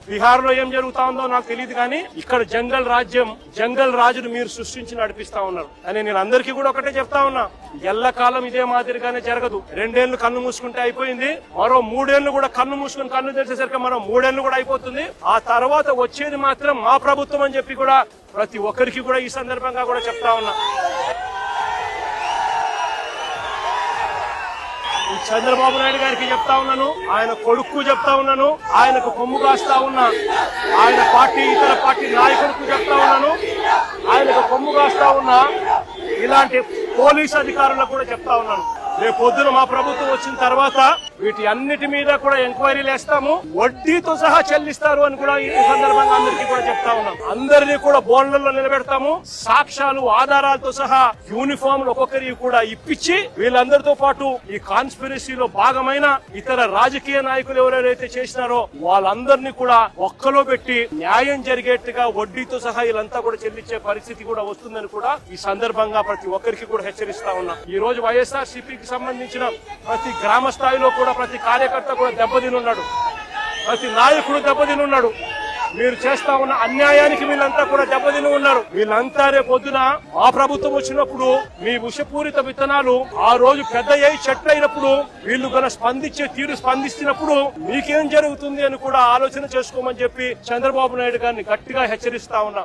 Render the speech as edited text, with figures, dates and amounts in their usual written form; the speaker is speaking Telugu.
బీహార్ లో ఏం జరుగుతా ఉందో నాకు తెలియదు కానీ ఇక్కడ జంగల్ రాజ్యం, జంగల్ రాజును మీరు సృష్టించి నడిపిస్తా ఉన్నారు అని నేను అందరికీ కూడా ఒకటే చెప్తా ఉన్నా. ఎల్లకాలం ఇదే మాదిరిగానే జరగదు. 2 ఏళ్లు కన్ను మూసుకుంటే అయిపోయింది, మరో 3 ఏళ్లు కూడా కన్ను మూసుకుని కన్ను తెరిచేసరికి మరో 3 ఏళ్లు కూడా అయిపోతుంది. ఆ తర్వాత వచ్చేది మాత్రం మా ప్రభుత్వం అని చెప్పి కూడా ప్రతి ఒక్కరికి కూడా ఈ సందర్భంగా కూడా చెప్తా ఉన్నా. చంద్రబాబు నాయుడు గారికి చెప్తా ఉన్నాను, ఆయన కొడుకు చెప్తా ఉన్నాను, ఆయనకు కొమ్ము కాస్తా ఉన్నా ఆయన పార్టీ ఇతర పార్టీ నాయకులకు చెప్తా ఉన్నాను, ఆయనకు కొమ్ము కాస్తా ఉన్నా ఇలాంటి పోలీసు అధికారులకు కూడా చెప్తా ఉన్నాను. రేపు పొద్దున మా ప్రభుత్వం వచ్చిన తర్వాత వీటి అన్నిటి మీద కూడా ఎంక్వైరీలు వేస్తాము, వడ్డీతో సహా చెల్లిస్తారు అని కూడా ఈ సందర్భంగా అందరికీ కూడా చెప్తా ఉన్నాం. అందరినీ కూడా బోన్లలో నిలబెడతాము, సాక్ష్యాలు ఆధారాలతో సహా యూనిఫామ్లు ఒక్కొక్కరికి కూడా ఇప్పించి వీళ్ళందరితో పాటు ఈ కాన్స్పిరసీలో భాగమైన ఇతర రాజకీయ నాయకులు ఎవరెవరైతే చేసినారో వాళ్ళందరినీ కూడా ఒక్కలో పెట్టి న్యాయం జరిగేట్టుగా వడ్డీతో సహా వీళ్ళంతా కూడా చెల్లించే పరిస్థితి కూడా వస్తుందని కూడా ఈ సందర్భంగా ప్రతి ఒక్కరికి కూడా హెచ్చరిస్తా ఉన్నాం. ఈ రోజు వైఎస్ఆర్సీపీకి సంబంధించిన ప్రతి గ్రామ స్థాయిలో కూడా ప్రతి కార్యకర్త కూడా దెబ్బతినున్నాడు, ప్రతి నాయకుడు దెబ్బతినున్నాడు. మీరు చేస్తా ఉన్న అన్యాయానికి వీళ్ళంతా కూడా దెబ్బతిని ఉన్నారు. వీళ్ళంతా రేపు పొద్దున ఆ ప్రభుత్వం వచ్చినప్పుడు మీ విషపూరిత విత్తనాలు ఆ రోజు పెద్ద అయి చెట్లు అయినప్పుడు వీళ్ళు గన స్పందించే తీరు స్పందిస్తున్నప్పుడు మీకేం జరుగుతుంది అని కూడా ఆలోచన చేసుకోమని చెప్పి చంద్రబాబు నాయుడు గారిని గట్టిగా హెచ్చరిస్తా ఉన్నా.